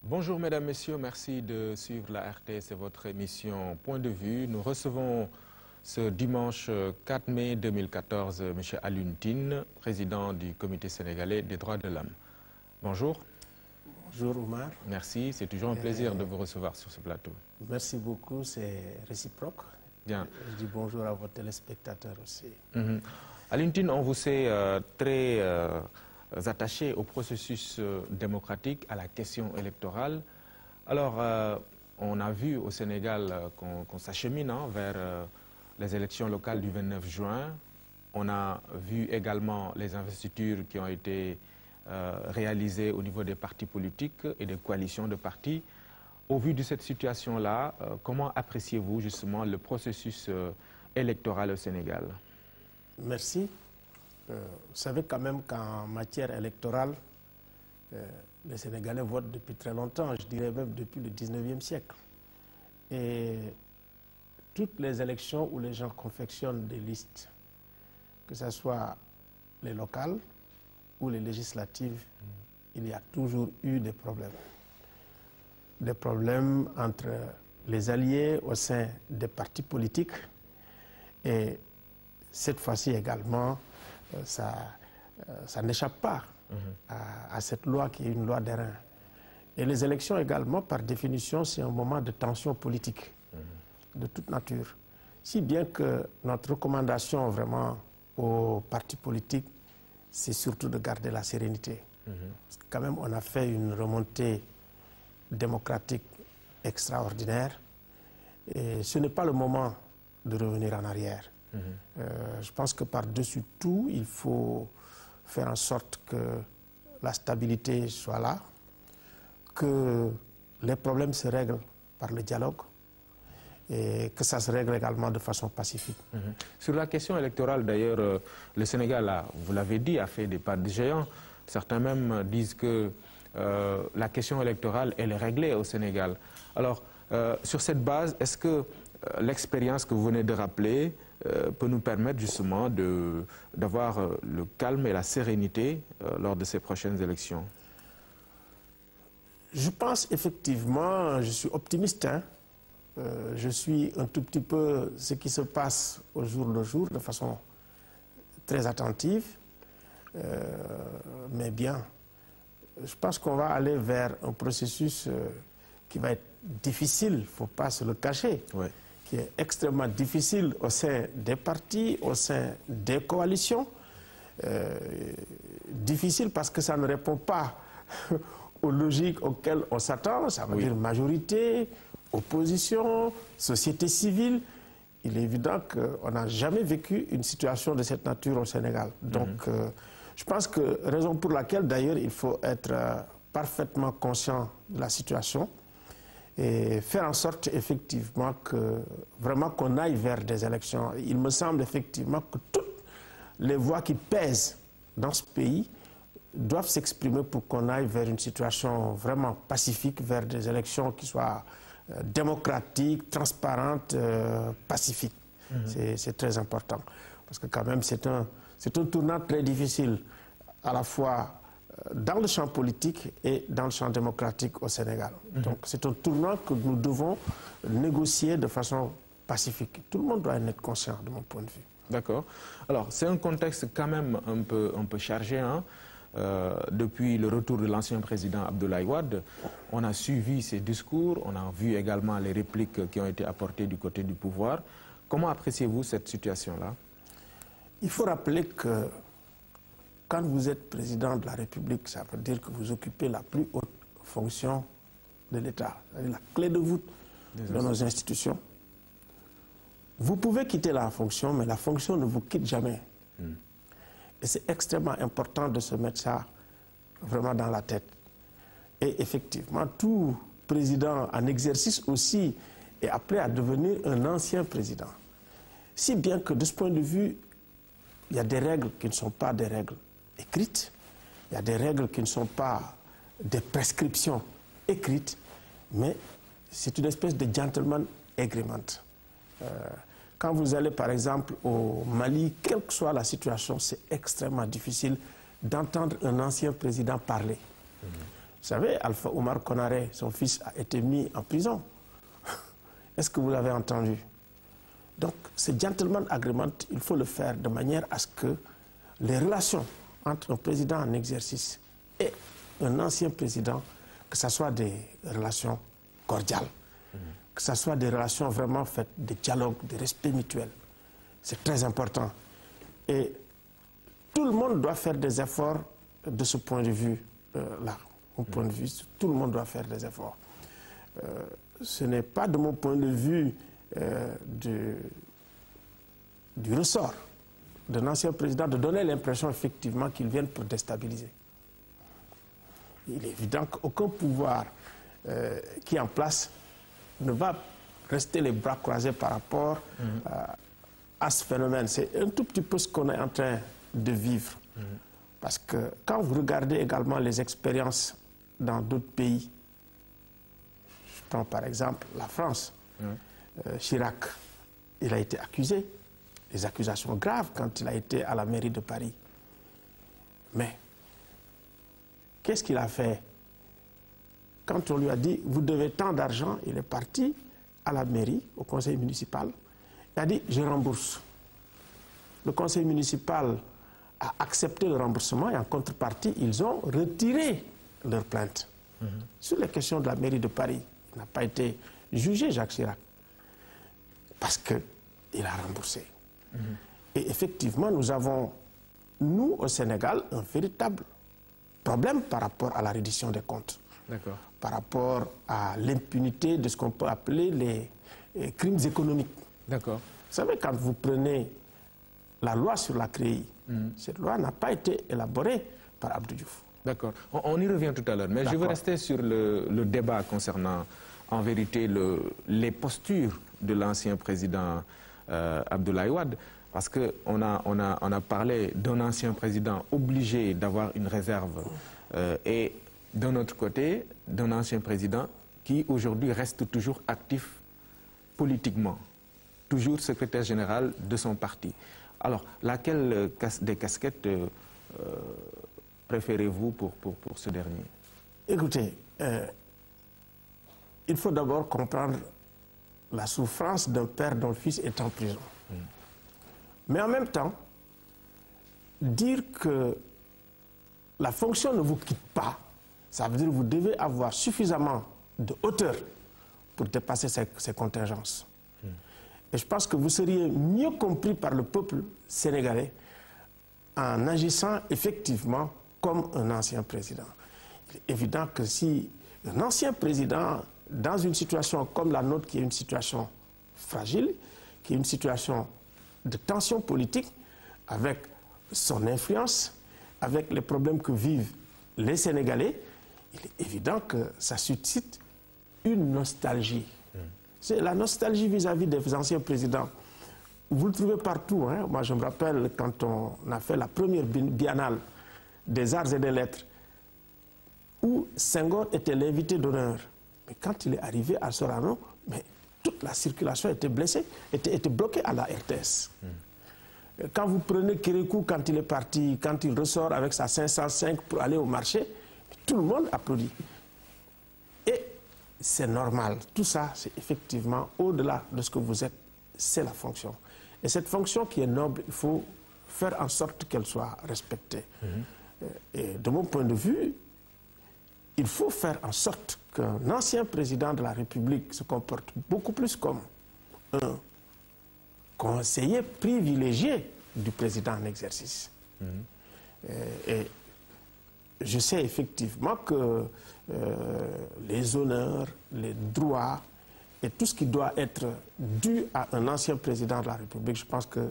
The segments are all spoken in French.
Bonjour mesdames, messieurs, merci de suivre la RTS et votre émission Point de vue. Nous recevons ce dimanche 4 mai 2014 M. Alioune Tine, président du Comité sénégalais des droits de l'homme. Bonjour. Bonjour Oumar. Merci, c'est toujours un plaisir de vous recevoir sur ce plateau. Merci beaucoup, c'est réciproque. Bien. Je dis bonjour à vos téléspectateurs aussi. Alioune Tine, on vous sait très attaché au processus démocratique, à la question électorale. Alors, on a vu au Sénégal qu'on s'achemine vers les élections locales du 29 juin. On a vu également les investitures qui ont été réalisées au niveau des partis politiques et des coalitions de partis. Au vu de cette situation-là, comment appréciez-vous justement le processus électoral au Sénégal? Merci. Vous savez quand même qu'en matière électorale, les Sénégalais votent depuis très longtemps, je dirais même depuis le 19e siècle. Et toutes les élections où les gens confectionnent des listes, que ce soit les locales ou les législatives, il y a toujours eu des problèmes. Des problèmes entre les alliés au sein des partis politiques. Et cette fois-ci également, ça n'échappe pas à cette loi qui est une loi d'airain. Et les élections également, par définition, c'est un moment de tension politique de toute nature. Si bien que notre recommandation vraiment aux partis politiques, c'est surtout de garder la sérénité. Parce que quand même, on a fait une remontée démocratique extraordinaire. Et ce n'est pas le moment de revenir en arrière. Je pense que par-dessus tout, il faut faire en sorte que la stabilité soit là, que les problèmes se règlent par le dialogue et que ça se règle également de façon pacifique. Sur la question électorale, d'ailleurs, le Sénégal, vous l'avez dit, a fait des pas de géant. Certains même disent que la question électorale, elle est réglée au Sénégal. Alors, sur cette base, est-ce que l'expérience que vous venez de rappeler peut nous permettre justement d'avoir le calme et la sérénité lors de ces prochaines élections? Je pense effectivement, je suis optimiste. Je suis un tout petit peu ce qui se passe au jour le jour de façon très attentive. Mais bien, je pense qu'on va aller vers un processus qui va être difficile, il ne faut pas se le cacher. Ouais. Qui est extrêmement difficile au sein des partis, au sein des coalitions. Difficile parce que ça ne répond pas aux logiques auxquelles on s'attend. Ça veut dire majorité, opposition, société civile. Il est évident qu'on n'a jamais vécu une situation de cette nature au Sénégal. Donc, je pense que raison pour laquelle, d'ailleurs, il faut être parfaitement conscient de la situation et faire en sorte effectivement que vraiment qu'on aille vers des élections. Il me semble effectivement que toutes les voix qui pèsent dans ce pays doivent s'exprimer pour qu'on aille vers une situation vraiment pacifique, vers des élections qui soient démocratiques, transparentes, pacifiques. C'est très important. Parce que quand même c'est un tournant très difficile à la fois dans le champ politique et dans le champ démocratique au Sénégal. Donc c'est un tournant que nous devons négocier de façon pacifique. Tout le monde doit en être conscient de mon point de vue. D'accord. Alors c'est un contexte quand même un peu chargé. Depuis le retour de l'ancien président Abdoulaye Wade, on a suivi ses discours, on a vu également les répliques qui ont été apportées du côté du pouvoir. Comment appréciez-vous cette situation-là? Il faut rappeler que quand vous êtes président de la République, ça veut dire que vous occupez la plus haute fonction de l'État, la clé de voûte de nos institutions. Vous pouvez quitter la fonction, mais la fonction ne vous quitte jamais. Et c'est extrêmement important de se mettre ça vraiment dans la tête. Et effectivement, tout président en exercice aussi est appelé à devenir un ancien président. Si bien que de ce point de vue, il y a des règles qui ne sont pas des règles écrites, il y a des règles qui ne sont pas des prescriptions écrites, mais c'est une espèce de gentleman agreement. Quand vous allez par exemple au Mali, quelle que soit la situation, c'est extrêmement difficile d'entendre un ancien président parler. savez, Alpha Oumar Konaré, son fils, a été mis en prison. Est-ce que vous l'avez entendu? Donc, ce gentleman agreement, il faut le faire de manière à ce que les relations entre un président en exercice et un ancien président, que ce soit des relations cordiales, que ce soit des relations vraiment faites de dialogue, de respect mutuel. C'est très important. Et tout le monde doit faire des efforts de ce point de vue-là. Au point de vue, tout le monde doit faire des efforts. Ce n'est pas de mon point de vue du ressort d'un ancien président de donner l'impression effectivement qu'ils viennent pour déstabiliser. Il est évident qu'aucun pouvoir qui est en place ne va rester les bras croisés par rapport à ce phénomène. C'est un tout petit peu ce qu'on est en train de vivre. Parce que quand vous regardez également les expériences dans d'autres pays, je prends par exemple la France, Chirac, il a été accusé, des accusations graves quand il a été à la mairie de Paris. Mais qu'est-ce qu'il a fait? Quand on lui a dit, vous devez tant d'argent, il est parti à la mairie, au conseil municipal, il a dit, je rembourse. Le conseil municipal a accepté le remboursement et en contrepartie, ils ont retiré leur plainte. Sur les questions de la mairie de Paris, il n'a pas été jugé, Jacques Chirac, parce qu'il a remboursé. Et effectivement, nous avons, nous, au Sénégal, un véritable problème par rapport à la reddition des comptes. Par rapport à l'impunité de ce qu'on peut appeler les crimes économiques. Vous savez, quand vous prenez la loi sur la CREI, cette loi n'a pas été élaborée par Abdou Diouf. D'accord. On y revient tout à l'heure. Mais je veux rester sur le débat concernant, en vérité, les postures de l'ancien président Abdoulaye Wade. Parce qu'on a parlé d'un ancien président obligé d'avoir une réserve et d'un autre côté, d'un ancien président qui aujourd'hui reste toujours actif politiquement, toujours secrétaire général de son parti. Alors, laquelle des casquettes préférez-vous pour ce dernier? Écoutez, il faut d'abord comprendre la souffrance d'un père dont le fils est en prison. Mais en même temps, dire que la fonction ne vous quitte pas, ça veut dire que vous devez avoir suffisamment de hauteur pour dépasser ces contingences. Et je pense que vous seriez mieux compris par le peuple sénégalais en agissant effectivement comme un ancien président. Il est évident que si un ancien président, dans une situation comme la nôtre, qui est une situation fragile, qui est une situation de tension politique, avec son influence, avec les problèmes que vivent les Sénégalais, il est évident que ça suscite une nostalgie. C'est la nostalgie vis-à-vis des anciens présidents. Vous le trouvez partout. Hein? Moi, je me rappelle quand on a fait la première biennale des arts et des lettres, où Senghor était l'invité d'honneur. Mais quand il est arrivé à Sorano, mais toute la circulation était blessée, était bloquée à la RTS. Quand vous prenez Kérékou, quand il est parti, quand il ressort avec sa 505 pour aller au marché, tout le monde applaudit. Et c'est normal. Tout ça, c'est effectivement au-delà de ce que vous êtes, c'est la fonction. Et cette fonction qui est noble, il faut faire en sorte qu'elle soit respectée. Et de mon point de vue, il faut faire en sorte qu'un ancien président de la République se comporte beaucoup plus comme un conseiller privilégié du président en exercice. Et je sais effectivement que les honneurs, les droits et tout ce qui doit être dû à un ancien président de la République, je pense que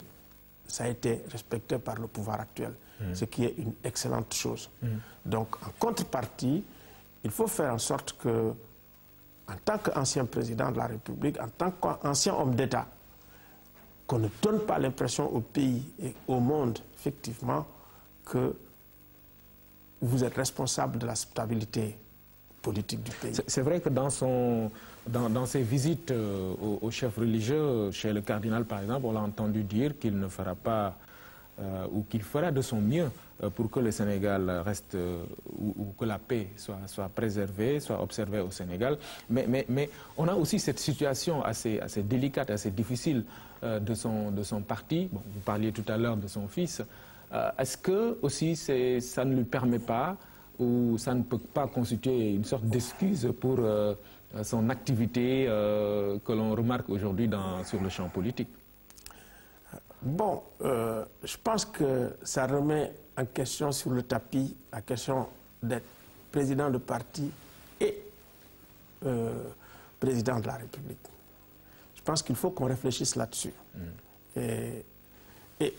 ça a été respecté par le pouvoir actuel, ce qui est une excellente chose. Donc, en contrepartie, il faut faire en sorte que, en tant qu'ancien président de la République, en tant qu'ancien homme d'État, qu'on ne donne pas l'impression au pays et au monde, effectivement, que vous êtes responsable de la stabilité politique du pays. C'est vrai que dans ses visites aux chefs religieux, chez le cardinal par exemple, on l'a entendu dire qu'il ne fera pas ou qu'il fera de son mieux pour que le Sénégal reste ou que la paix soit préservée, soit observée au Sénégal. Mais on a aussi cette situation assez délicate, assez difficile de son parti. Bon, vous parliez tout à l'heure de son fils. Est-ce que aussi ça ne lui permet pas ou ça ne peut pas constituer une sorte d'excuse pour son activité que l'on remarque aujourd'hui sur le champ politique? Bon, je pense que ça remet en question sur le tapis la question d'être président de parti et président de la République. Je pense qu'il faut qu'on réfléchisse là-dessus. Et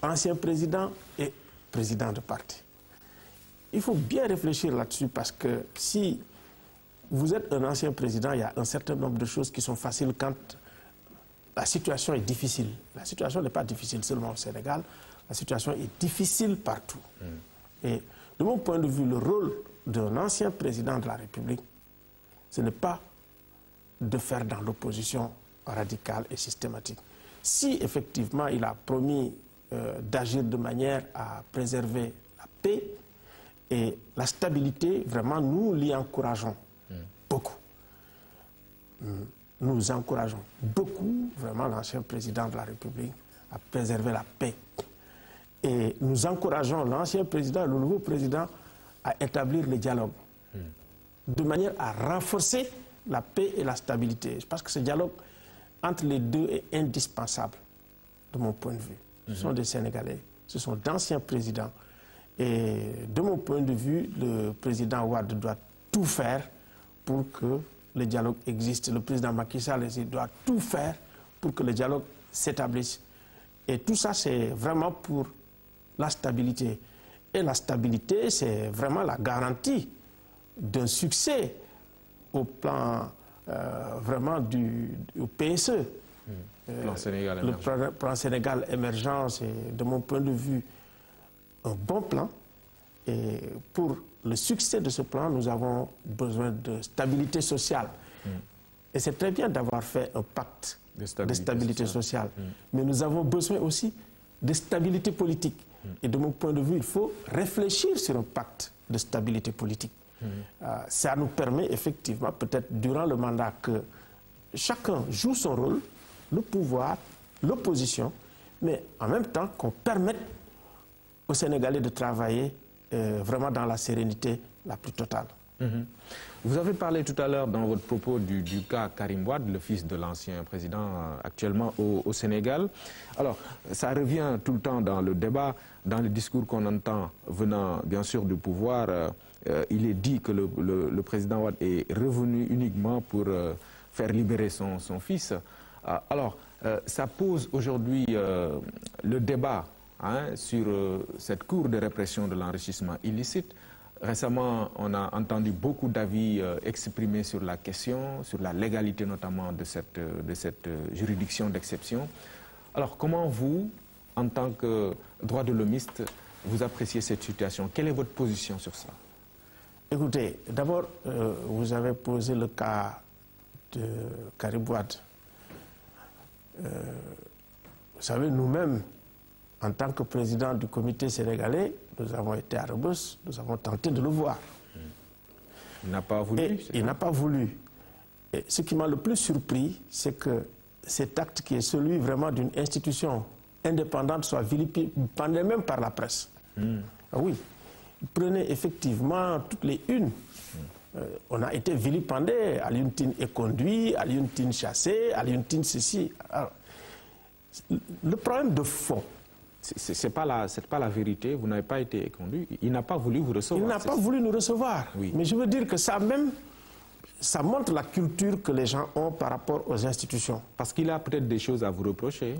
ancien président et président de parti. Il faut bien réfléchir là-dessus parce que si vous êtes un ancien président, il y a un certain nombre de choses qui sont faciles quand la situation est difficile. La situation n'est pas difficile seulement au Sénégal, la situation est difficile partout. Et de mon point de vue, le rôle d'un ancien président de la République, ce n'est pas de faire dans l'opposition radicale et systématique. Si effectivement il a promis d'agir de manière à préserver la paix et la stabilité, vraiment nous l'y encourageons beaucoup. Nous encourageons beaucoup, vraiment, l'ancien président de la République à préserver la paix. Et nous encourageons l'ancien président, le nouveau président, à établir le dialogue, de manière à renforcer la paix et la stabilité. Je pense que ce dialogue entre les deux est indispensable, de mon point de vue. Ce sont des Sénégalais, ce sont d'anciens présidents. Et de mon point de vue, le président Wade doit tout faire pour que le dialogue existe. Le président Macky Sall doit tout faire pour que le dialogue s'établisse. Et tout ça, c'est vraiment pour la stabilité. Et la stabilité, c'est vraiment la garantie d'un succès au plan vraiment du PSE. Plan Sénégal émergent. Le plan Sénégal émergent, c'est de mon point de vue un bon plan. Et pour le succès de ce plan, nous avons besoin de stabilité sociale. Et c'est très bien d'avoir fait un pacte de stabilité sociale. Mais nous avons besoin aussi de stabilité politique. Et de mon point de vue, il faut réfléchir sur un pacte de stabilité politique. Ça nous permet effectivement, peut-être durant le mandat, que chacun joue son rôle, le pouvoir, l'opposition, mais en même temps qu'on permette aux Sénégalais de travailler vraiment dans la sérénité la plus totale. Vous avez parlé tout à l'heure dans votre propos du cas Karim Wade, le fils de l'ancien président actuellement au Sénégal. Alors, ça revient tout le temps dans le débat, dans les discours qu'on entend venant bien sûr du pouvoir. Il est dit que le président Wade est revenu uniquement pour faire libérer son fils. Alors, ça pose aujourd'hui le débat sur cette cour de répression de l'enrichissement illicite. Récemment, on a entendu beaucoup d'avis exprimés sur la question, sur la légalité notamment de cette juridiction d'exception. Alors, comment vous, en tant que droit de l'homiste, vous appréciez cette situation? Quelle est votre position sur ça? Écoutez, d'abord, vous avez posé le cas de Karim Wade. Vous savez, nous-mêmes, en tant que président du comité sénégalais, nous avons été à Rebeuss, nous avons tenté de le voir. Il n'a pas voulu. Et il n'a pas voulu. Et ce qui m'a le plus surpris, c'est que cet acte qui est celui vraiment d'une institution indépendante soit vilipendé même par la presse. Ah oui, il prenait effectivement toutes les unes. On a été vilipendé, Alioune Tine est conduit, Alioune Tine chassé, Alioune Tine ceci. Alors, le problème de fond, c'est pas la vérité, vous n'avez pas été conduit. Il n'a pas voulu vous recevoir. Il n'a pas voulu nous recevoir. Oui. Mais je veux dire que ça même, ça montre la culture que les gens ont par rapport aux institutions. Parce qu'il a peut-être des choses à vous reprocher.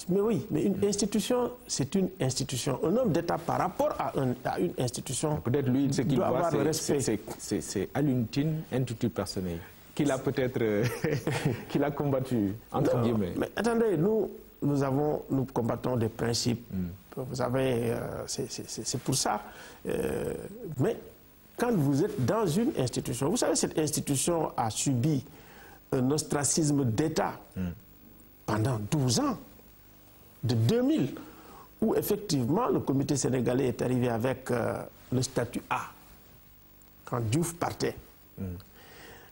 Mais oui, mais une institution, c'est une institution. Un homme d'État par rapport à une institution, peut-être lui, ce qu'il doit voit, avoir le respect. c'est Alioune Tine, intitulé personnel, qu'il a peut-être qu'il a combattu, entre guillemets. Mais attendez, nous combattons des principes. Vous savez, c'est pour ça. Mais quand vous êtes dans une institution, vous savez, cette institution a subi un ostracisme d'État pendant 12 ans, de 2000, où effectivement le comité sénégalais est arrivé avec le statut A, quand Diouf partait.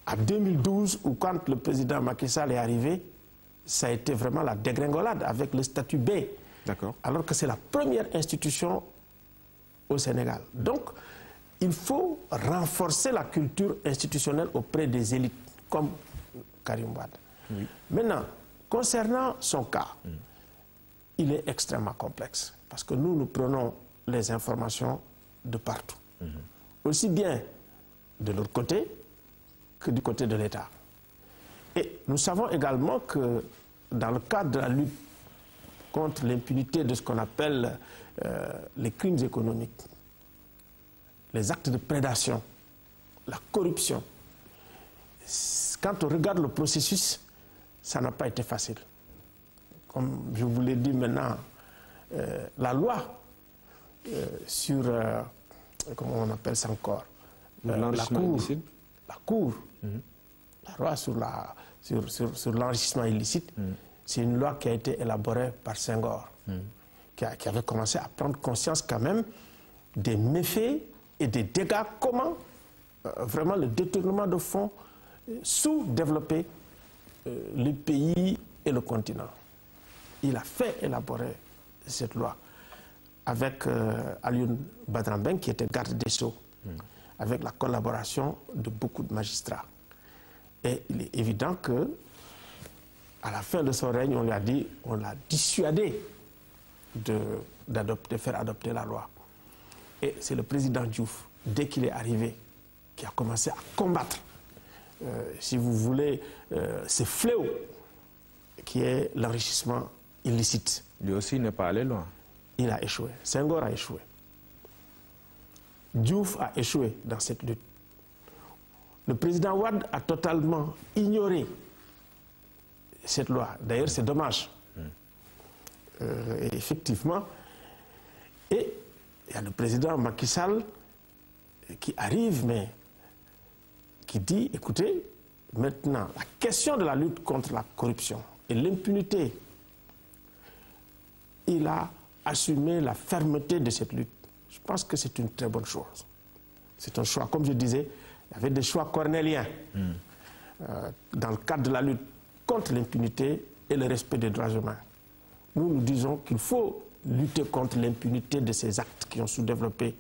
À 2012, ou quand le président Macky Sall est arrivé, ça a été vraiment la dégringolade avec le statut B. Alors que c'est la première institution au Sénégal. Donc, il faut renforcer la culture institutionnelle auprès des élites, comme Karim Wade. Maintenant, concernant son cas, il est extrêmement complexe. Parce que nous prenons les informations de partout. Aussi bien de l'autre côté que du côté de l'État. Et nous savons également que dans le cadre de la lutte contre l'impunité de ce qu'on appelle les crimes économiques, les actes de prédation, la corruption, quand on regarde le processus, ça n'a pas été facile. Comme je vous l'ai dit maintenant, la loi sur, comment on appelle ça encore, la Cour, la loi sur l'enrichissement illicite, c'est une loi qui a été élaborée par Senghor, qui avait commencé à prendre conscience quand même des méfaits et des dégâts, comment vraiment le détournement de fonds sous-développé les pays et le continent. Il a fait élaborer cette loi avec Alioune Badara Mbengue, qui était garde des Sceaux, avec la collaboration de beaucoup de magistrats. Et il est évident que à la fin de son règne, on lui a dit, on l'a dissuadé de faire adopter la loi. Et c'est le président Diouf, dès qu'il est arrivé, qui a commencé à combattre, si vous voulez, ce fléau qui est l'enrichissement illicite. Lui aussi n'est pas allé loin. Il a échoué. Senghor a échoué. Diouf a échoué dans cette lutte. Le président Wade a totalement ignoré cette loi. D'ailleurs, c'est dommage. Et effectivement, et il y a le président Macky Sall qui arrive, mais qui dit, écoutez, maintenant, la question de la lutte contre la corruption et l'impunité, il a assumé la fermeté de cette lutte. Je pense que c'est une très bonne chose. C'est un choix, comme je disais, il y avait des choix cornéliens dans le cadre de la lutte contre l'impunité et le respect des droits humains. Nous disons qu'il faut lutter contre l'impunité de ces actes qui ont sous-développé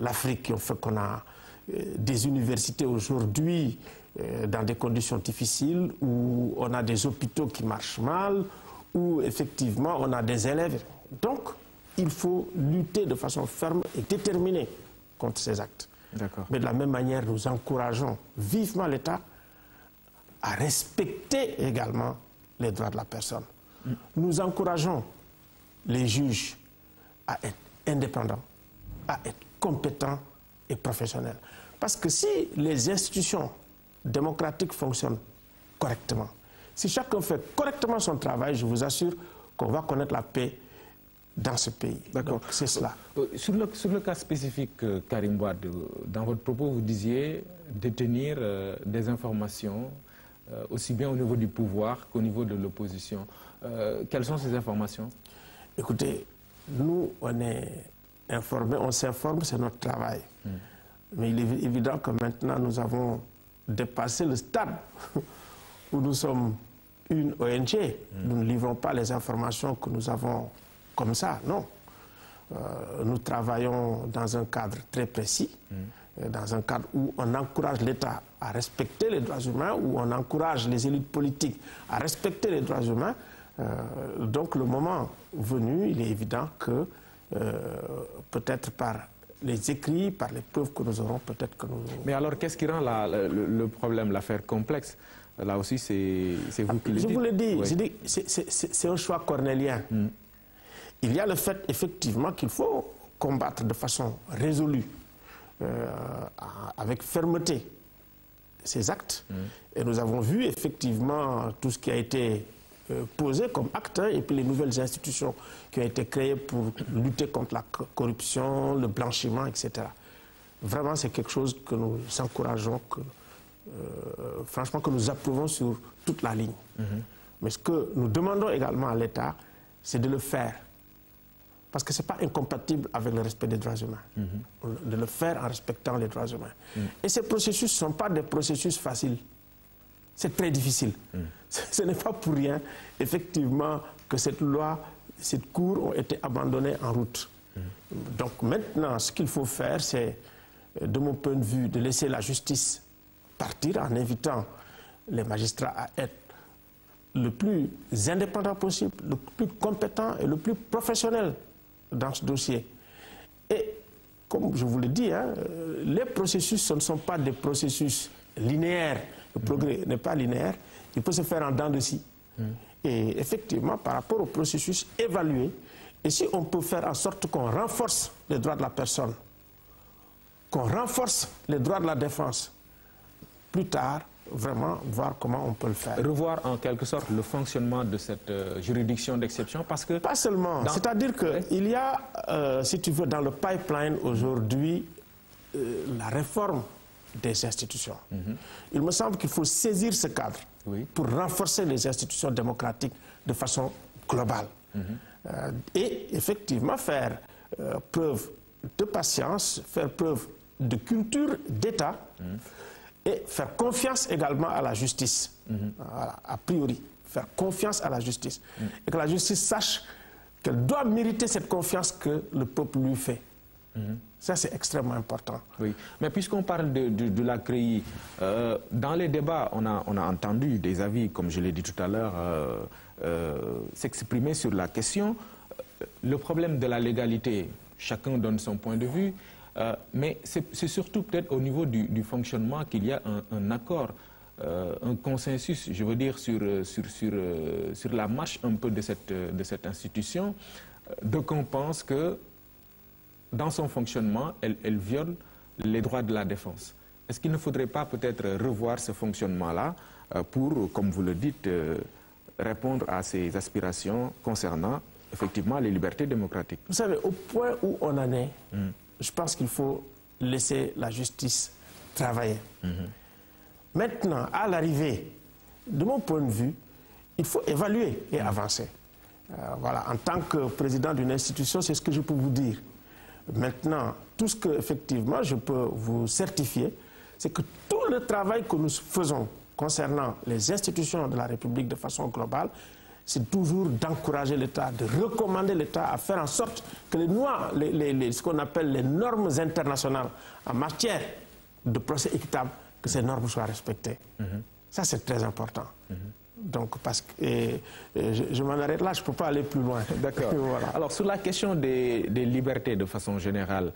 l'Afrique, qui ont fait qu'on a des universités aujourd'hui dans des conditions difficiles, où on a des hôpitaux qui marchent mal, où effectivement on a des élèves. Donc, il faut lutter de façon ferme et déterminée contre ces actes. Mais de la même manière, nous encourageons vivement l'État à respecter également les droits de la personne. Nous encourageons les juges à être indépendants, à être compétents et professionnels. Parce que si les institutions démocratiques fonctionnent correctement, si chacun fait correctement son travail, je vous assure qu'on va connaître la paix dans ce pays. D'accord. C'est cela. Sur le cas spécifique, Karim Wade, dans votre propos, vous disiez détenir des informations aussi bien au niveau du pouvoir qu'au niveau de l'opposition. Quelles sont ces informations? Écoutez, nous, on est informés, on s'informe, c'est notre travail. Mais il est évident que maintenant, nous avons dépassé le stade où nous sommes une ONG. Nous ne livrons pas les informations que nous avons comme ça, non. Nous travaillons dans un cadre très précis, dans un cadre où on encourage l'État à respecter les droits humains, où on encourage les élites politiques à respecter les droits humains. Donc le moment venu, il est évident que peut-être par les écrits, par les preuves que nous aurons, peut-être que nous... Mais alors, qu'est-ce qui rend le problème, l'affaire complexe? Là aussi, c'est vous qui le dites. Je vous l'ai dit, oui. C'est un choix cornélien. Il y a le fait, effectivement, qu'il faut combattre de façon résolue, avec fermeté, ces actes. Et nous avons vu, effectivement, tout ce qui a été posé comme acte, et puis les nouvelles institutions qui ont été créées pour lutter contre la corruption, le blanchiment, etc. Vraiment, c'est quelque chose que nous encourageons, franchement, que nous approuvons sur toute la ligne. Mais ce que nous demandons également à l'État, c'est de le faire parce que ce n'est pas incompatible avec le respect des droits humains, de le faire en respectant les droits humains. Et ces processus ne sont pas des processus faciles. C'est très difficile. Ce n'est pas pour rien, effectivement, que cette loi, cette cour ont été abandonnées en route. Donc maintenant, ce qu'il faut faire, c'est, de mon point de vue, de laisser la justice partir en invitant les magistrats à être le plus indépendant possible, le plus compétent et le plus professionnel dans ce dossier. Et comme je vous l'ai dit, les processus, ce ne sont pas des processus linéaires. Le progrès n'est pas linéaire, il peut se faire en dents de scie. Et effectivement, par rapport au processus, évaluer. Et si on peut faire en sorte qu'on renforce les droits de la personne, qu'on renforce les droits de la défense, plus tard, vraiment voir comment on peut le faire. Revoir en quelque sorte le fonctionnement de cette juridiction d'exception, parce que... Pas seulement, c'est-à-dire qu'il y a, si tu veux, dans le pipeline aujourd'hui, la réforme des institutions. Il me semble qu'il faut saisir ce cadre pour renforcer les institutions démocratiques de façon globale. Et effectivement faire preuve de patience, faire preuve de culture d'État et faire confiance également à la justice. Voilà, a priori, faire confiance à la justice. Et que la justice sache qu'elle doit mériter cette confiance que le peuple lui fait. Ça, c'est extrêmement important. Oui, mais puisqu'on parle de la CREI, dans les débats, on a entendu des avis, comme je l'ai dit tout à l'heure, s'exprimer sur la question. Le problème de la légalité, chacun donne son point de vue, mais c'est surtout peut-être au niveau du fonctionnement qu'il y a un accord, un consensus, je veux dire, sur la marche un peu de cette institution. D'aucuns pensent que dans son fonctionnement, elle viole les droits de la défense. Est-ce qu'il ne faudrait pas peut-être revoir ce fonctionnement-là pour, comme vous le dites, répondre à ces aspirations concernant effectivement les libertés démocratiques? Vous savez, au point où on en est, je pense qu'il faut laisser la justice travailler. Maintenant, à l'arrivée, de mon point de vue, il faut évaluer et avancer. Voilà, en tant que président d'une institution, c'est ce que je peux vous dire. Maintenant, tout ce que, effectivement, je peux vous certifier, c'est que tout le travail que nous faisons concernant les institutions de la République de façon globale, c'est toujours d'encourager l'État, de recommander l'État à faire en sorte que ce qu'on appelle les normes internationales en matière de procès équitable, que ces normes soient respectées. Ça, c'est très important. Donc, parce que je m'en arrête là, je ne peux pas aller plus loin. D'accord. Voilà. Alors, sur la question des libertés de façon générale,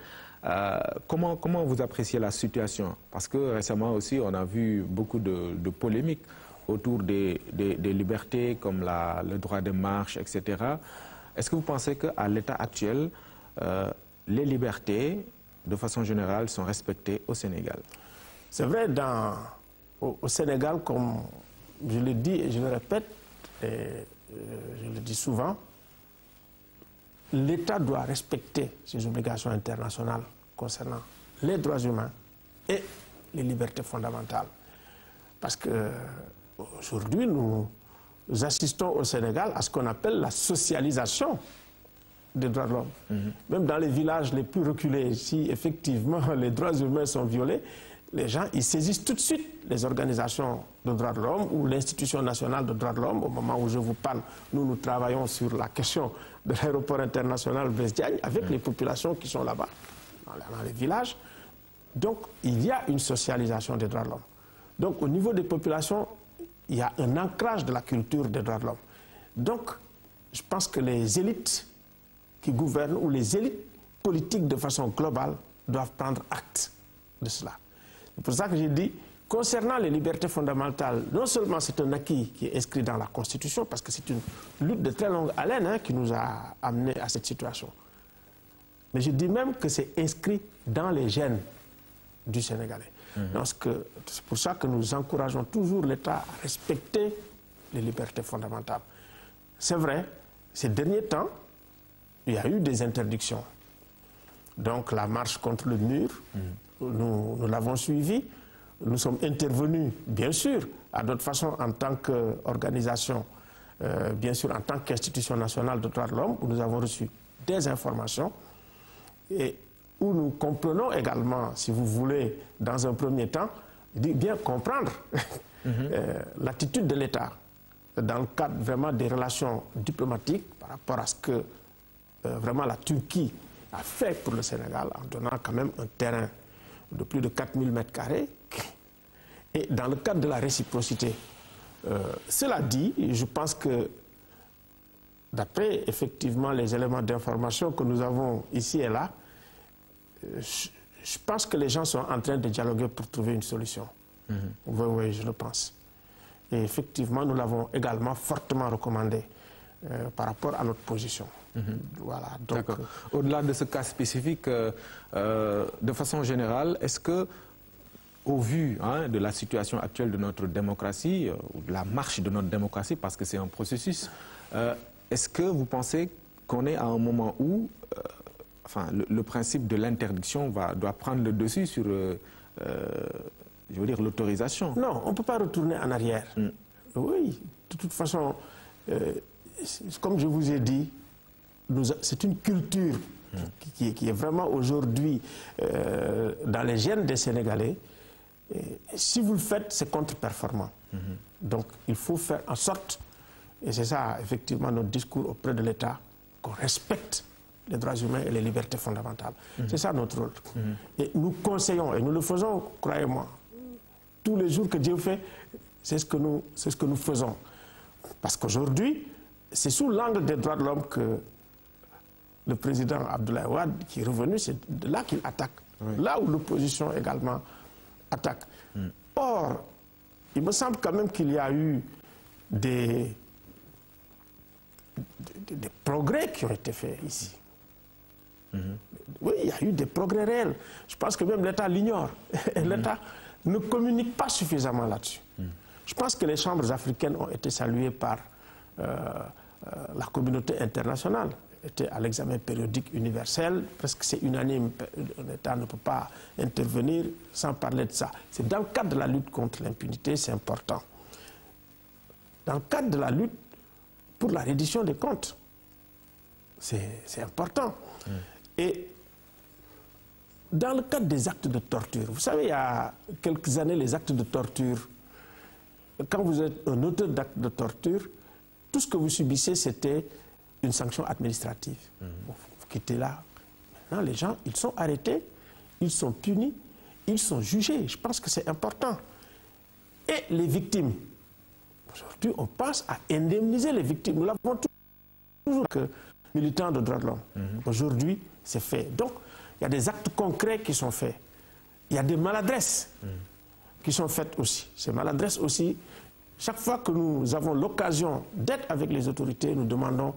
comment vous appréciez la situation? Parce que récemment aussi, on a vu beaucoup de polémiques autour des libertés comme le droit de marche, etc. Est-ce que vous pensez qu'à l'état actuel, les libertés, de façon générale, sont respectées au Sénégal? C'est vrai, au Sénégal, comme je le dis et je le répète, et je le dis souvent, l'État doit respecter ses obligations internationales concernant les droits humains et les libertés fondamentales. Parce qu'aujourd'hui, nous assistons au Sénégal à ce qu'on appelle la socialisation des droits de l'homme. Même dans les villages les plus reculés, si effectivement les droits humains sont violés, les gens, ils saisissent tout de suite les organisations de droits de l'homme ou l'Institution nationale de droits de l'homme. Au moment où je vous parle, nous travaillons sur la question de l'aéroport international Blaise Diagne avec les populations qui sont là-bas, dans les villages. Donc, il y a une socialisation des droits de l'homme. Donc, au niveau des populations, il y a un ancrage de la culture des droits de l'homme. Donc, je pense que les élites qui gouvernent ou les élites politiques de façon globale doivent prendre acte de cela. C'est pour ça que j'ai dit, concernant les libertés fondamentales, non seulement c'est un acquis qui est inscrit dans la Constitution, parce que c'est une lutte de très longue haleine qui nous a amenés à cette situation, mais je dis même que c'est inscrit dans les gènes du Sénégalais. C'est pour ça que nous encourageons toujours l'État à respecter les libertés fondamentales. C'est vrai, ces derniers temps, il y a eu des interdictions. Donc la marche contre le mur, nous l'avons suivi. Nous sommes intervenus, bien sûr, à d'autres façons en tant qu'organisation, bien sûr en tant qu'institution nationale de droits de l'homme, où nous avons reçu désinformation et où nous comprenons également, si vous voulez, dans un premier temps, bien comprendre l'attitude de l'État dans le cadre vraiment des relations diplomatiques par rapport à ce que vraiment la Turquie a fait pour le Sénégal en donnant quand même un terrain de plus de 4000 m². Et dans le cadre de la réciprocité, cela dit, je pense que d'après effectivement les éléments d'information que nous avons ici et là, je pense que les gens sont en train de dialoguer pour trouver une solution. Oui, je le pense. Et effectivement, nous l'avons également fortement recommandé par rapport à notre position. Voilà, donc, au-delà de ce cas spécifique, de façon générale, est-ce que, au vu de la situation actuelle de notre démocratie, ou de la marche de notre démocratie, parce que c'est un processus, est-ce que vous pensez qu'on est à un moment où le principe de l'interdiction doit prendre le dessus sur, je veux dire, l'autorisation? Non, on ne peut pas retourner en arrière. Oui, de toute façon, comme je vous ai dit, c'est une culture qui est vraiment aujourd'hui dans les gènes des Sénégalais. Et si vous le faites, c'est contre-performant. Donc, il faut faire en sorte, et c'est ça effectivement notre discours auprès de l'État, qu'on respecte les droits humains et les libertés fondamentales. C'est ça notre rôle. Et nous conseillons, et nous le faisons, croyez-moi, tous les jours que Dieu fait, c'est ce que nous faisons. Parce qu'aujourd'hui, c'est sous l'angle des droits de l'homme que le président Abdoulaye Wade, qui est revenu, c'est de là qu'il attaque. Oui. Là où l'opposition également attaque. Or, il me semble quand même qu'il y a eu des progrès qui ont été faits ici. Oui, il y a eu des progrès réels. Je pense que même l'État l'ignore. L'État ne communique pas suffisamment là-dessus. Je pense que les chambres africaines ont été saluées par la communauté internationale. Était à l'examen périodique universel, presque c'est unanime, l'État ne peut pas intervenir sans parler de ça. C'est dans le cadre de la lutte contre l'impunité, c'est important. Dans le cadre de la lutte pour la reddition des comptes, c'est important. Et dans le cadre des actes de torture, vous savez, il y a quelques années, les actes de torture, quand vous êtes un auteur d'actes de torture, tout ce que vous subissez, c'était une sanction administrative. Vous quittez là. Maintenant, les gens, ils sont arrêtés, ils sont punis, ils sont jugés. Je pense que c'est important. Et les victimes. Aujourd'hui, on passe à indemniser les victimes. Nous l'avons toujours que militants de droits de l'homme. Aujourd'hui, c'est fait. Donc, il y a des actes concrets qui sont faits. Il y a des maladresses qui sont faites aussi. Ces maladresses aussi, chaque fois que nous avons l'occasion d'être avec les autorités, nous demandons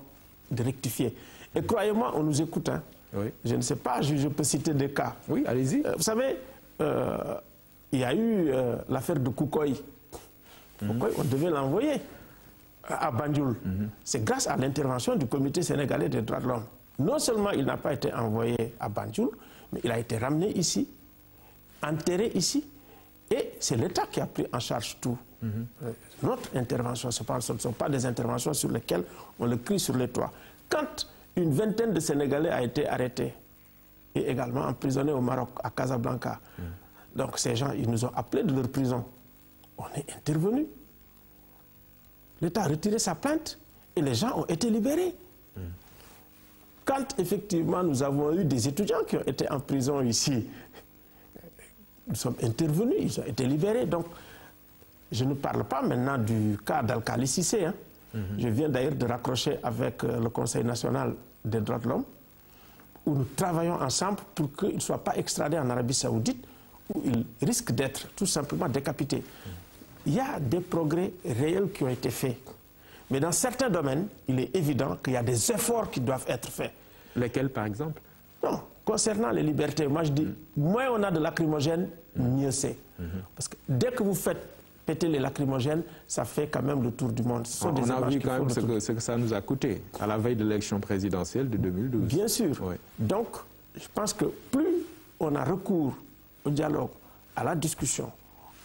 de rectifier. Et croyez-moi, on nous écoute. Hein. Oui. Je ne sais pas, je peux citer des cas. Oui, allez-y. Vous savez, il y a eu l'affaire de Koukoy. Koukoy, on devait l'envoyer à Banjul. C'est grâce à l'intervention du Comité sénégalais des droits de l'homme. Non seulement il n'a pas été envoyé à Banjul, mais il a été ramené ici, enterré ici, et c'est l'État qui a pris en charge tout. Notre intervention, ce ne sont pas des interventions sur lesquelles on le crie sur les toits. Quand une vingtaine de Sénégalais a été arrêtés et également emprisonnés au Maroc, à Casablanca, donc ces gens, ils nous ont appelés de leur prison. On est intervenu. L'État a retiré sa plainte et les gens ont été libérés. Quand effectivement nous avons eu des étudiants qui ont été en prison ici, nous sommes intervenus, ils ont été libérés. Donc, je ne parle pas maintenant du cas d'Alkali Cissé. Hein. Je viens d'ailleurs de raccrocher avec le Conseil national des droits de l'homme, où nous travaillons ensemble pour qu'il ne soit pas extradé en Arabie Saoudite, où il risque d'être tout simplement décapité. Il y a des progrès réels qui ont été faits. Mais dans certains domaines, il est évident qu'il y a des efforts qui doivent être faits. Lesquels, par exemple? Non, concernant les libertés, moi je dis, moins on a de lacrymogènes, mieux c'est. Parce que dès que vous faites péter les lacrymogènes, ça fait quand même le tour du monde. On a vu quand même ce que ça nous a coûté à la veille de l'élection présidentielle de 2012. Bien sûr. Oui. Donc, je pense que plus on a recours au dialogue, à la discussion,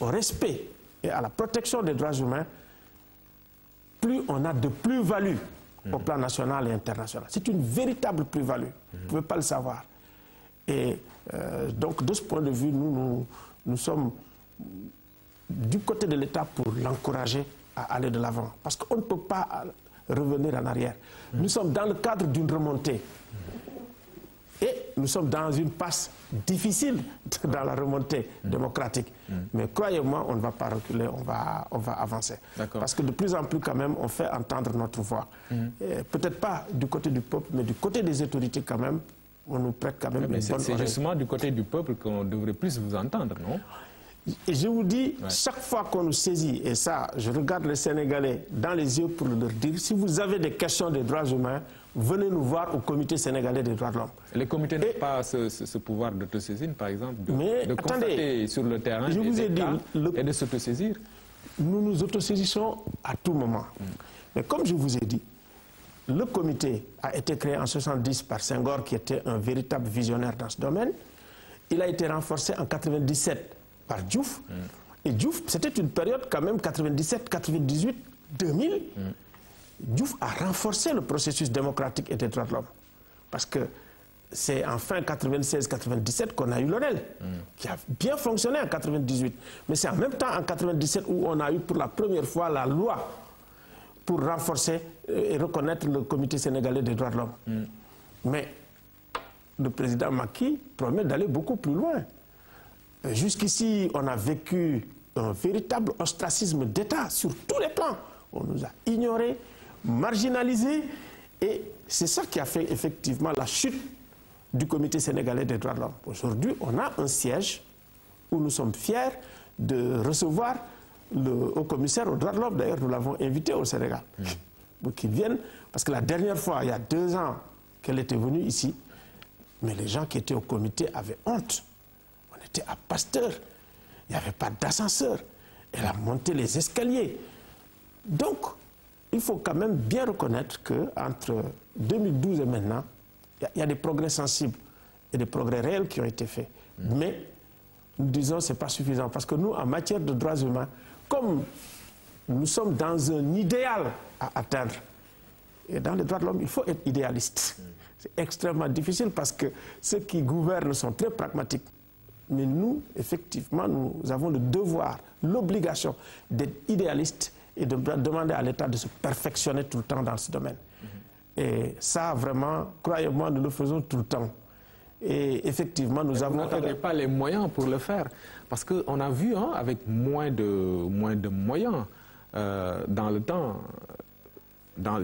au respect et à la protection des droits humains, plus on a de plus-value au plan national et international. C'est une véritable plus-value. Vous ne pouvez pas le savoir. Et donc, de ce point de vue, nous sommes du côté de l'État pour l'encourager à aller de l'avant. Parce qu'on ne peut pas revenir en arrière. Nous sommes dans le cadre d'une remontée. Et nous sommes dans une passe difficile dans la remontée démocratique. Mais croyez-moi, on ne va pas reculer, on va avancer. Parce que de plus en plus, quand même, on fait entendre notre voix. Peut-être pas du côté du peuple, mais du côté des autorités, quand même, on nous prête quand même une bonne oreille. C'est justement du côté du peuple qu'on devrait plus vous entendre, non? Et je vous dis, chaque fois qu'on nous saisit, et ça, je regarde les Sénégalais dans les yeux pour leur dire, si vous avez des questions des droits humains, venez nous voir au Comité sénégalais des droits de l'homme. Les comités n'ont pas ce pouvoir d'autosaisine, par exemple, mais de constater sur le terrain je vous ai dit, et de s'autosaisir? Nous nous autosaisissons à tout moment. Mais comme je vous ai dit, le comité a été créé en 1970 par Senghor, qui était un véritable visionnaire dans ce domaine. Il a été renforcé en 1997 par Diouf. Et Diouf, c'était une période quand même 97, 98, 2000. Diouf a renforcé le processus démocratique et des droits de l'homme. Parce que c'est en fin 96-97 qu'on a eu l'ONEL, qui a bien fonctionné en 98. Mais c'est en même temps en 97 où on a eu pour la première fois la loi pour renforcer et reconnaître le Comité sénégalais des droits de l'homme. Mais le président Macky promet d'aller beaucoup plus loin. Jusqu'ici, on a vécu un véritable ostracisme d'État sur tous les plans. On nous a ignorés, marginalisés, et c'est ça qui a fait effectivement la chute du Comité sénégalais des droits de l'homme. Aujourd'hui, on a un siège où nous sommes fiers de recevoir le haut-commissaire aux droits de l'homme. D'ailleurs, nous l'avons invité au Sénégal. Donc, qu'ils viennent, parce que la dernière fois, il y a 2 ans qu'elle était venue ici, mais les gens qui étaient au comité avaient honte. On était à Pasteur, il n'y avait pas d'ascenseur. Elle a monté les escaliers. Donc, il faut quand même bien reconnaître qu'entre 2012 et maintenant, il y a des progrès sensibles et des progrès réels qui ont été faits. Mais nous disons que ce n'est pas suffisant. Parce que nous, en matière de droits humains, comme nous sommes dans un idéal à atteindre, et dans les droits de l'homme, il faut être idéaliste. C'est extrêmement difficile parce que ceux qui gouvernent sont très pragmatiques. Mais nous, effectivement, nous avons le devoir, l'obligation d'être idéalistes et de demander à l'État de se perfectionner tout le temps dans ce domaine. Et ça, vraiment, croyez-moi, nous le faisons tout le temps. Et effectivement, nous avons... Vous n'avez pas les moyens pour le faire. Parce qu'on a vu, hein, avec moins de moyens dans le temps,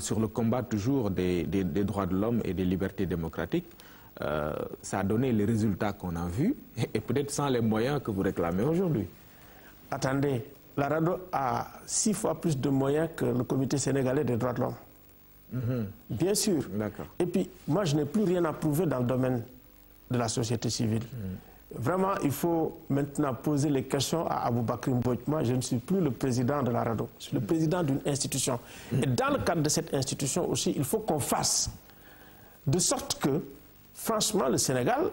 sur le combat toujours des droits de l'homme et des libertés démocratiques, ça a donné les résultats qu'on a vus, et peut-être sans les moyens que vous réclamez aujourd'hui. Attendez, la RADDHO a 6 fois plus de moyens que le Comité sénégalais des droits de l'homme. Bien sûr. Et puis, moi, je n'ai plus rien à prouver dans le domaine de la société civile. Vraiment, il faut maintenant poser les questions à Aboubakry Mbodj. Moi, je ne suis plus le président de la RADDHO. Je suis le président d'une institution. Et dans le cadre de cette institution aussi, il faut qu'on fasse de sorte que, franchement, le Sénégal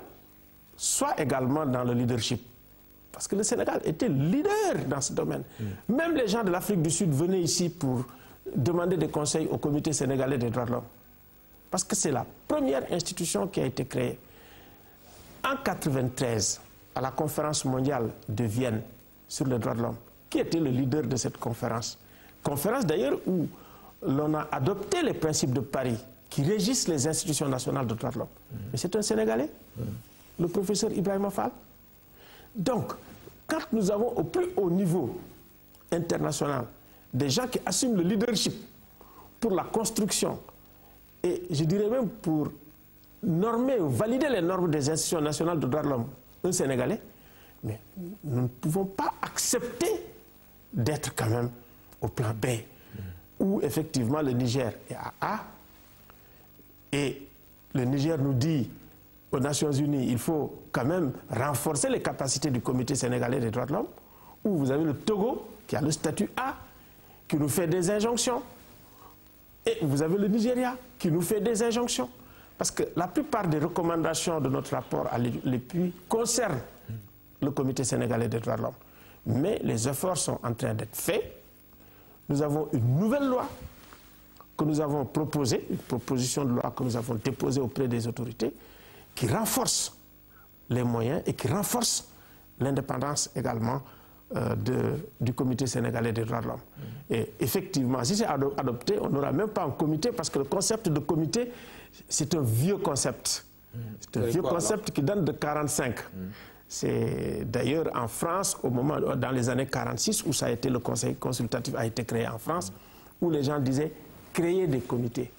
soit également dans le leadership. Parce que le Sénégal était leader dans ce domaine. Même les gens de l'Afrique du Sud venaient ici pour demander des conseils au Comité sénégalais des droits de l'homme. Parce que c'est la première institution qui a été créée. En 1993, à la conférence mondiale de Vienne sur les droits de l'homme, qui était le leader de cette conférence? Conférence d'ailleurs où l'on a adopté les principes de Paris qui régissent les institutions nationales de droits de l'homme. Mais c'est un Sénégalais, le professeur Ibrahima Fall. Donc, quand nous avons au plus haut niveau international des gens qui assument le leadership pour la construction, et je dirais même pour normer ou valider les normes des institutions nationales de droits de l'homme, un Sénégalais, mais nous ne pouvons pas accepter d'être quand même au plan B, où effectivement le Niger est à A, et le Niger nous dit aux Nations Unies, il faut quand même renforcer les capacités du Comité sénégalais des droits de l'homme, où vous avez le Togo, qui a le statut A, qui nous fait des injonctions, et vous avez le Nigeria, qui nous fait des injonctions. Parce que la plupart des recommandations de notre rapport à l'EPUI concernent le Comité sénégalais des droits de l'homme. Mais les efforts sont en train d'être faits. Nous avons une nouvelle loi que nous avons proposée, une proposition de loi que nous avons déposée auprès des autorités, qui renforce les moyens et qui renforce l'indépendance également du comité sénégalais des droits de l'homme. Et effectivement, si c'est adopté, on n'aura même pas un comité, parce que le concept de comité, c'est un vieux concept. C'est un vieux concept qui date de 1945. C'est d'ailleurs en France, dans les années 46, où ça a été, le conseil consultatif a été créé en France, où les gens disaient créer des comités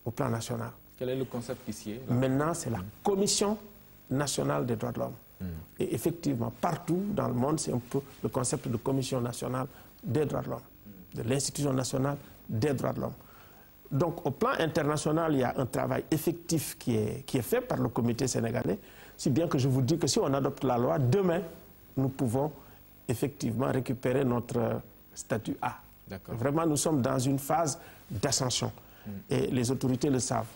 au plan national. Quel est le concept ici? Maintenant, c'est la Commission nationale des droits de l'homme. Et effectivement, partout dans le monde, c'est un peu le concept de Commission nationale des droits de l'homme, de l'Institution nationale des droits de l'homme. Donc, au plan international, il y a un travail effectif qui est fait par le comité sénégalais, si bien que je vous dis que si on adopte la loi, demain, nous pouvons effectivement récupérer notre statut A. Vraiment, nous sommes dans une phase d'ascension. Et les autorités le savent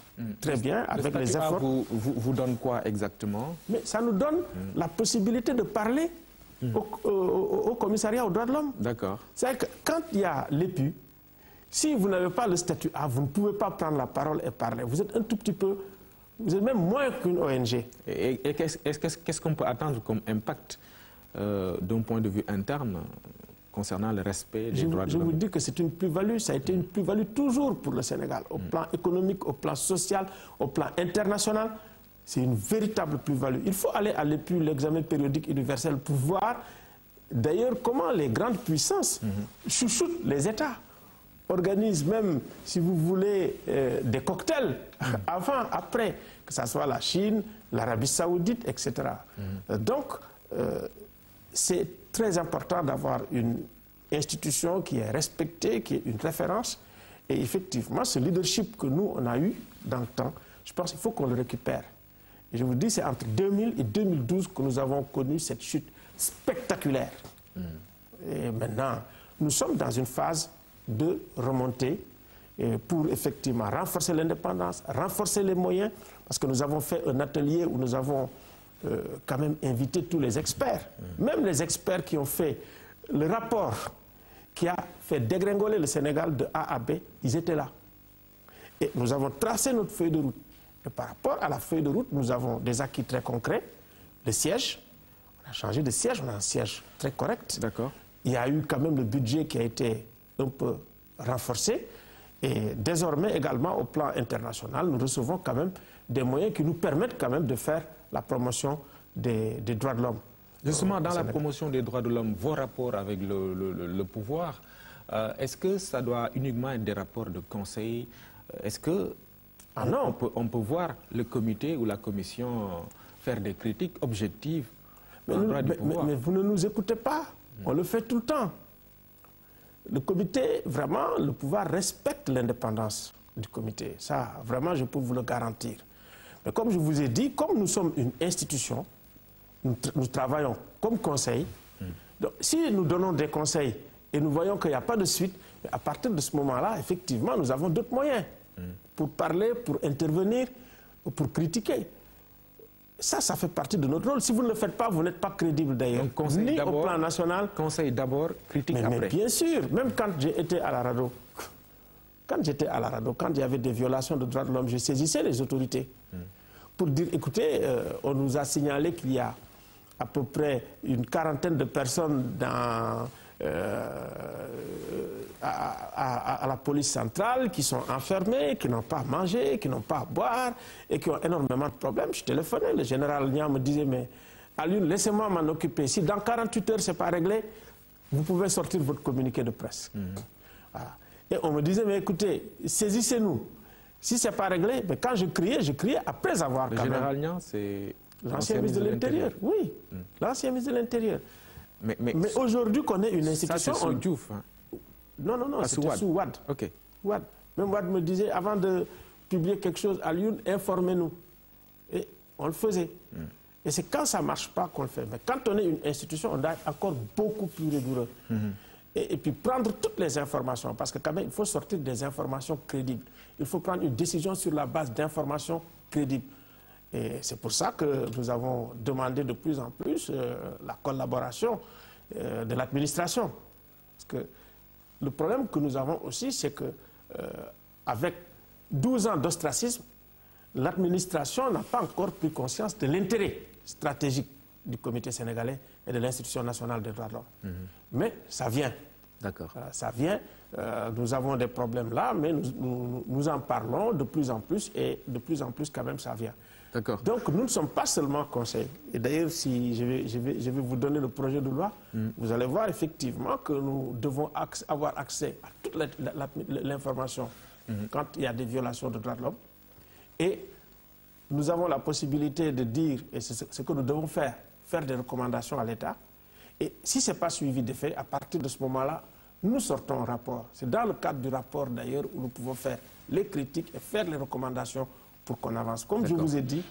très bien, avec les efforts. Vous donne quoi exactement? Mais ça nous donne la possibilité de parler au commissariat aux droits de l'homme. D'accord. C'est-à-dire que quand il y a l'EPU, si vous n'avez pas le statut A, vous ne pouvez pas prendre la parole et parler. Vous êtes un tout petit peu, vous êtes même moins qu'une ONG. Et qu'est-ce qu'on peut attendre comme impact d'un point de vue interne concernant le respect des droits de l'homme? Je vous dis que c'est une plus-value, ça a été une plus-value toujours pour le Sénégal, au plan économique, au plan social, au plan international. C'est une véritable plus-value. Il faut aller à l'EPU, l'examen périodique universel, pour voir d'ailleurs comment les grandes puissances chouchoutent les États, organisent même, si vous voulez, des cocktails, avant, après, que ce soit la Chine, l'Arabie Saoudite, etc. Donc, c'est très important d'avoir une institution qui est respectée, qui est une référence. Et effectivement, ce leadership que nous, on a eu dans le temps, je pense qu'il faut qu'on le récupère. Et je vous dis, c'est entre 2000 et 2012 que nous avons connu cette chute spectaculaire. Et maintenant, nous sommes dans une phase de remontée pour effectivement renforcer l'indépendance, renforcer les moyens, parce que nous avons fait un atelier où nous avons quand même invité tous les experts, même les experts qui ont fait le rapport qui a fait dégringoler le Sénégal de A à B, ils étaient là. Et nous avons tracé notre feuille de route. Et par rapport à la feuille de route, nous avons des acquis très concrets. Le siège, on a changé de siège, on a un siège très correct. D'accord. Il y a eu quand même le budget qui a été un peu renforcé. Et désormais également au plan international, nous recevons quand même des moyens qui nous permettent quand même de faire la promotion des droits de l'homme. Justement, dans la promotion des droits de l'homme, vos rapports avec le pouvoir, est-ce que ça doit uniquement être des rapports de conseil? Est-ce que on peut voir le comité ou la commission faire des critiques objectives mais vous ne nous écoutez pas. On le fait tout le temps. Le comité, vraiment, le pouvoir respecte l'indépendance du comité. Ça, vraiment, je peux vous le garantir. Mais comme je vous ai dit, comme nous sommes une institution, nous travaillons comme conseil. Donc, si nous donnons des conseils et nous voyons qu'il n'y a pas de suite, à partir de ce moment-là, effectivement, nous avons d'autres moyens pour parler, pour intervenir, pour critiquer. Ça fait partie de notre rôle. Si vous ne le faites pas, vous n'êtes pas crédible d'ailleurs. Ni au plan national. Conseil d'abord, critique après. Mais bien sûr, même quand j'ai été à la RADDHO, quand il y avait des violations de droits de l'homme, je saisissais les autorités pour dire, écoutez, on nous a signalé qu'il y a à peu près une quarantaine de personnes à la police centrale qui sont enfermés, qui n'ont pas à manger, qui n'ont pas à boire et qui ont énormément de problèmes. Je téléphonais, le général Nia me disait, mais Alioune, laissez-moi m'en occuper. Si dans 48 heures, ce n'est pas réglé, vous pouvez sortir votre communiqué de presse. Voilà. Et on me disait, mais écoutez, saisissez-nous. Si ce n'est pas réglé, mais quand je criais après avoir... Le général Nia, c'est... L'ancien ministre de l'Intérieur, oui. L'ancien ministre de l'Intérieur. Mais aujourd'hui qu'on est une institution... Ça, c'est sous Diouf, hein. Non, c'était sous Wade. Ok. Wade. Même Wade me disait, avant de publier quelque chose à Lyon, informez-nous. Et on le faisait. Et c'est quand ça ne marche pas qu'on le fait. Mais quand on est une institution, on doit être encore beaucoup plus rigoureux. Et puis prendre toutes les informations, parce que quand même, il faut sortir des informations crédibles. Il faut prendre une décision sur la base d'informations crédibles. Et c'est pour ça que nous avons demandé de plus en plus la collaboration de l'administration. Parce que le problème que nous avons aussi, c'est que avec 12 ans d'ostracisme, l'administration n'a pas encore pris conscience de l'intérêt stratégique du Comité sénégalais et de l'Institution nationale des droits de l'homme. Mais ça vient. D'accord. Ça vient. Nous avons des problèmes là, mais nous en parlons de plus en plus et de plus en plus quand même ça vient. D'accord. Donc nous ne sommes pas seulement conseil. Et d'ailleurs, si je vais vous donner le projet de loi, vous allez voir effectivement que nous devons avoir accès à toute l'information quand il y a des violations de droits de l'homme. Et nous avons la possibilité de dire, et c'est ce que nous devons faire des recommandations à l'État. Et si ce n'est pas suivi de fait, à partir de ce moment-là, nous sortons un rapport. C'est dans le cadre du rapport d'ailleurs où nous pouvons faire les critiques et faire les recommandations pour qu'on avance. Comme je vous ai dit,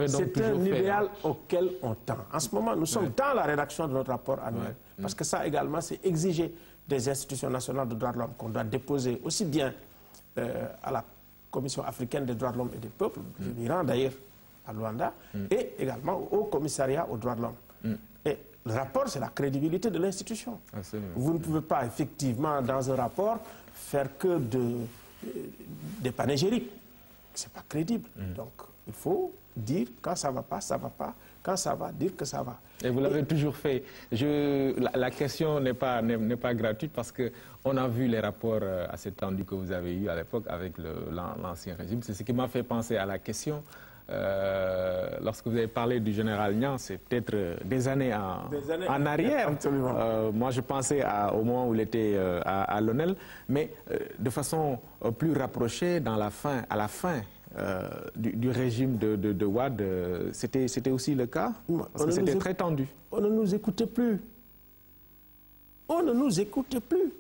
c'est un idéal auquel on tend. En ce moment, nous sommes dans la rédaction de notre rapport annuel. Parce que ça également, c'est exiger des institutions nationales de droits de l'homme qu'on doit déposer aussi bien à la Commission africaine des droits de l'homme et des peuples, je m'y rends d'ailleurs à Luanda, et également au commissariat aux droits de l'homme. Et le rapport, c'est la crédibilité de l'institution. Vous ne pouvez pas, effectivement, dans un rapport, faire que des panégyriques. Ce n'est pas crédible. Donc, il faut dire quand ça ne va pas, ça ne va pas. Quand ça va, dire que ça va. Et vous l'avez toujours fait. La question n'est pas gratuite parce qu'on a vu les rapports assez tendus que vous avez eus à l'époque avec l'ancien régime. C'est ce qui m'a fait penser à la question. Lorsque vous avez parlé du général Niang, c'est peut-être des années en arrière. Moi, je pensais au moment où il était à l'ONEL, mais de façon plus rapprochée, à la fin du régime de Wade, c'était aussi le cas? Parce que c'était très tendu. On ne nous écoutait plus. On ne nous écoutait plus.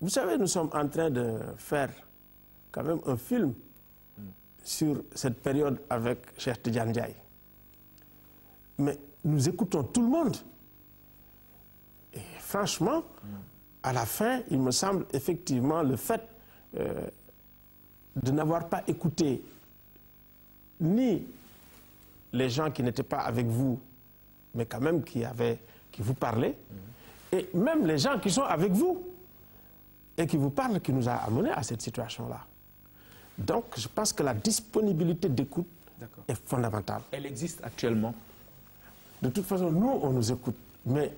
Vous savez, nous sommes en train de faire quand même un film sur cette période avec Cheikh Tidiane Ndiaye. Mais nous écoutons tout le monde. Et franchement, à la fin, il me semble effectivement le fait de n'avoir pas écouté ni les gens qui n'étaient pas avec vous, mais quand même qui vous parlaient, et même les gens qui sont avec vous et qui vous parlent, qui nous a amenés à cette situation-là. Donc, je pense que la disponibilité d'écoute est fondamentale. Elle existe actuellement? De toute façon, nous, on nous écoute, mais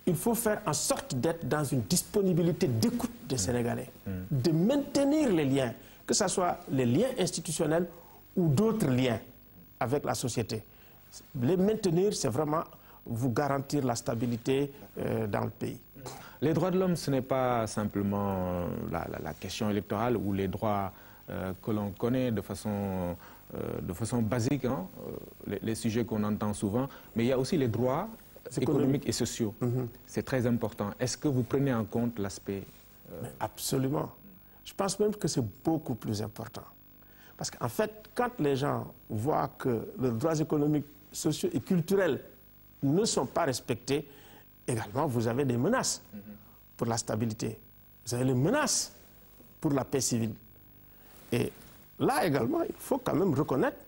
il faut faire en sorte d'être dans une disponibilité d'écoute des Sénégalais, de maintenir les liens, que ce soit les liens institutionnels ou d'autres liens avec la société. Les maintenir, c'est vraiment vous garantir la stabilité dans le pays. Les droits de l'homme, ce n'est pas simplement la question électorale ou les droits que l'on connaît de façon basique, hein, les sujets qu'on entend souvent, mais il y a aussi les droits économiques et sociaux. C'est très important. Est-ce que vous prenez en compte l'aspect Absolument. Je pense même que c'est beaucoup plus important. Parce qu'en fait, quand les gens voient que leurs droits économiques, sociaux et culturels ne sont pas respectés, également, vous avez des menaces pour la stabilité. Vous avez les menaces pour la paix civile. Et là également, il faut quand même reconnaître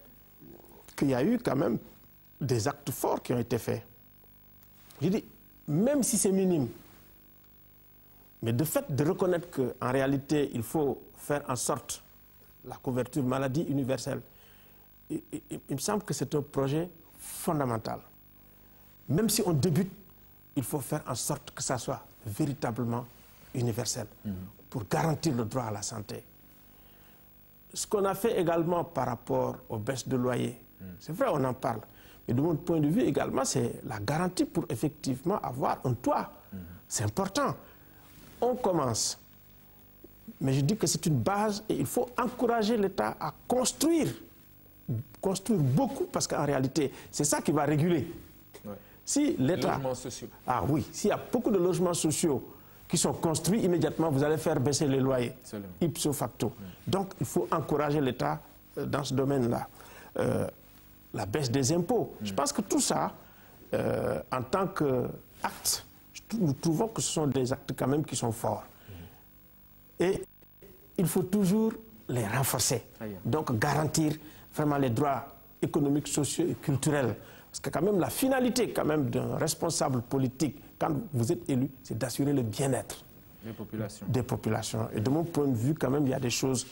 qu'il y a eu quand même des actes forts qui ont été faits. Je dis, même si c'est minime, mais de fait de reconnaître qu'en réalité, il faut faire en sorte la couverture maladie universelle, il me semble que c'est un projet fondamental. Même si on débute, il faut faire en sorte que ça soit véritablement universel pour garantir le droit à la santé. Ce qu'on a fait également par rapport aux baisses de loyer, c'est vrai, on en parle, mais de mon point de vue également, c'est la garantie pour effectivement avoir un toit. C'est important. On commence, mais je dis que c'est une base et il faut encourager l'État à construire beaucoup, parce qu'en réalité, c'est ça qui va réguler. Ouais. Si l'État... Logements sociaux. Ah oui, s'il y a beaucoup de logements sociaux qui sont construits, immédiatement, vous allez faire baisser les loyers, ipso facto. Donc, il faut encourager l'État dans ce domaine-là. La baisse des impôts. Je pense que tout ça, en tant qu'acte, nous trouvons que ce sont des actes quand même qui sont forts. Et il faut toujours les renforcer. Donc, garantir vraiment les droits économiques, sociaux et culturels. Parce que quand même, la finalité quand même d'un responsable politique, quand vous êtes élu, c'est d'assurer le bien-être. des populations. Et de mon point de vue, quand même, il y a des choses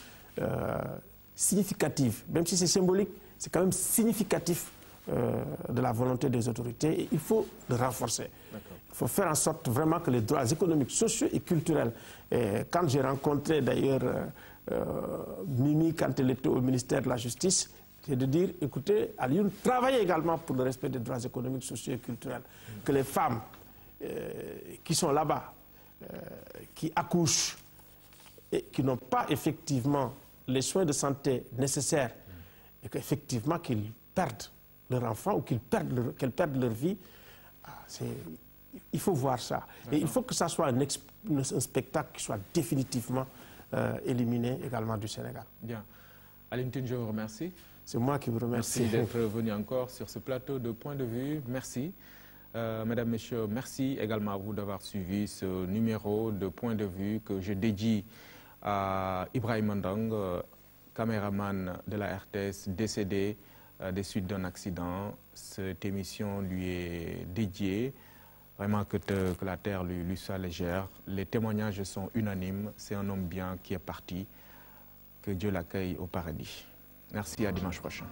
significatives. Même si c'est symbolique, c'est quand même significatif de la volonté des autorités. Et il faut le renforcer. Il faut faire en sorte vraiment que les droits économiques, sociaux et culturels... Et quand j'ai rencontré d'ailleurs Mimi quand elle était au ministère de la Justice, c'est de dire, écoutez, Alioune, travaillez également pour le respect des droits économiques, sociaux et culturels. Que les femmes qui sont là-bas, qui accouchent et qui n'ont pas effectivement les soins de santé nécessaires, et qu'effectivement qu'ils perdent leur enfant ou qu'elles perdent leur vie, il faut voir ça. Et il faut que ça soit un spectacle qui soit définitivement éliminé également du Sénégal. Bien. Alioune Tine, je vous remercie. C'est moi qui vous remercie. Merci d'être venu encore sur ce plateau de Point de Vue. Merci. Mesdames, Messieurs, merci également à vous d'avoir suivi ce numéro de Point de Vue que je dédie à Ibrahim Ndong, caméraman de la RTS décédé des suites d'un accident. Cette émission lui est dédiée. Vraiment que la terre lui soit légère. Les témoignages sont unanimes. C'est un homme bien qui est parti. Que Dieu l'accueille au paradis. Merci, à dimanche prochain.